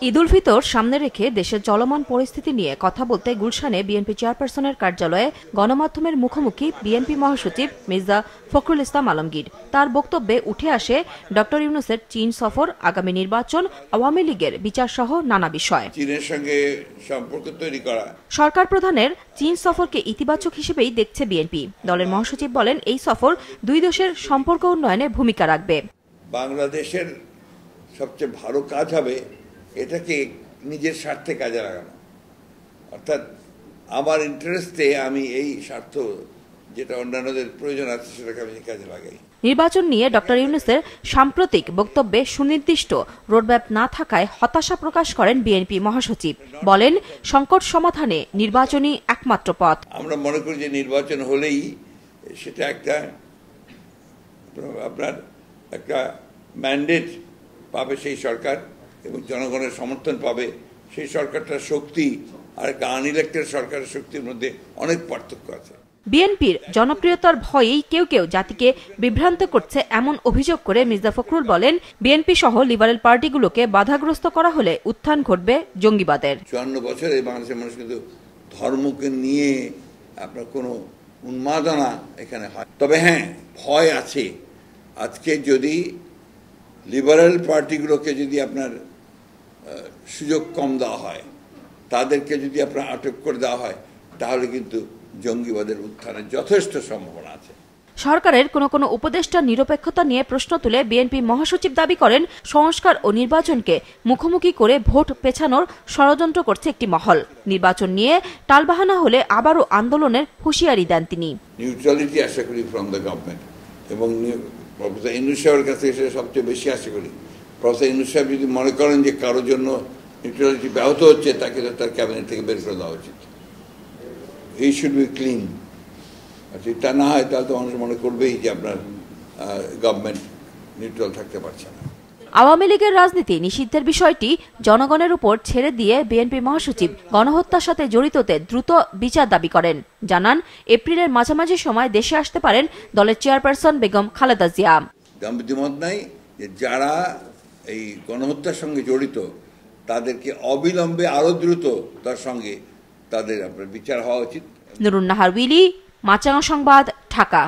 ঈদ উল ফিতর সামনে রেখে দেশের চলমান পরিস্থিতি নিয়ে কথা বলতে গুলশানে বিএনপি চেয়ারপারসনের কার্যালয়ে গণমাধ্যমের মুখোমুখি বিএনপি মহাসচিব মির্জা ফখরুল ইসলাম আলমগীর। তার বক্তব্যে উঠে আসে ডক্টর ইউনূসের চীন সফর, আগামী নির্বাচন, আওয়ামী লীগের বিচারসহ নানা বিষয়। চীনের সঙ্গে সম্পর্ক তৈরি করা, সরকার প্রধানের চীন সফরকে ইতিবাচক হিসেবেই দেখছে বিএনপি। দলের মহাসচিব বলেন, এই সফর দুই দেশের সম্পর্ক উন্নয়নে ভূমিকা রাখবে। বাংলাদেশের সবচেয়ে ভালো কাজ হবে এটাকে নিজের স্বার্থে কাজে লাগানো, অর্থাৎ আমার ইন্টারেস্টে আমি এই স্বার্থ যেটা অন্যান্যদের প্রয়োজন আছে সেটাকে আমি কাজে লাগাই। নির্বাচন নিয়ে ডক্টর ইউনূসের সাম্প্রতিক বক্তব্যে সুনির্দিষ্ট রোডম্যাপ না থাকায় হতাশা প্রকাশ করেন বিএনপি মহাসচিব। বলেন, সংকট সমাধানে নির্বাচনই একমাত্র পথ। আমরা মনে করি যে নির্বাচন হলেই সেটা আপনার একটা ম্যান্ডেট পাবে সেই সরকার এবং জনগণের সমর্থন পাবে সেই সরকারটার শক্তি আর একটা আনইলেক্টেড সরকারের শক্তির মধ্যে অনেক পার্থক্য আছে। বিএনপির জনপ্রিয়তার ভয়েই কেউ কেউ জাতিকে বিভ্রান্ত করছে এমন অভিযোগ করে মির্জা ফখরুল বলেন, বিএনপি সহ লিবারেল পার্টিগুলোকে বাধাগ্রস্ত করা হলে উত্থান ঘটবে জঙ্গিবাদের। 54 বছরে বাংলাদেশের মানুষ কিন্তু ধর্মকে নিয়ে আপনার কোনো উন্মাদনা এখানে হয়, তবে হ্যাঁ ভয় আছে। আজকে যদি লিবারেল পার্টিগুলোকে যদি আপনার সুযোগ কম দেওয়া হয়, তাদেরকে যদি আপনার আটক করে দেওয়া হয়, তাহলে কিন্তু জঙ্গিবাদের উত্থানের যথেষ্ট সম্ভাবনা আছে। সরকারের কোনো উপদেষ্টা নিরপেক্ষতা নিয়ে প্রশ্ন তুলে বিএনপি মহাসচিব দাবি করেন, সংস্কার ও নির্বাচনকে মুখোমুখি করে ভোট পেছানোর ষড়যন্ত্র করছে একটি মহল। নির্বাচন নিয়ে টালবাহানা হলে আবারও আন্দোলনের হুঁশিয়ারি দেন তিনি। নিউট্রালিটি আশা করি ফ্রম দ্য গভর্নমেন্ট, এবং প্রফেসর ইউনূস সাহেবের কাছে এসে সবচেয়ে বেশি আশা করি। প্রফেসর ইউনূস সাহেব যদি মনে করেন যে কারোর জন্য নিউট্রালিটি ব্যাহত হচ্ছে, তাকে তার ক্যাবিনেট থেকে বের করে দেওয়া উচিত। He should be clean. আচ্ছা, তা না হয় তাহলে তো মানুষ মনে করবেই যে আপনার গভর্নমেন্ট নিউট্রাল থাকতে পারছে না। আওয়ামী লীগের রাজনীতি নিষিদ্ধের বিষয়টি জনগণের উপর ছেড়ে দিয়ে বিএনপি মহাসচিব গণহত্যার সাথে জড়িতদের দ্রুত বিচার দাবি করেন। জানান, এপ্রিলের মাঝামাঝি সময় দেশে আসতে পারেন দলের চেয়ারপারসন বেগম খালেদা জিয়া। দ্বিমত নাই যে যারা এই গণহত্যার সঙ্গে জড়িত তাদেরকে অবিলম্বে আরো দ্রুত তার সঙ্গে তাদের আপনার বিচার হওয়া উচিত। নুরুন নাহার উইলি, মাছরাঙা সংবাদ, ঢাকা।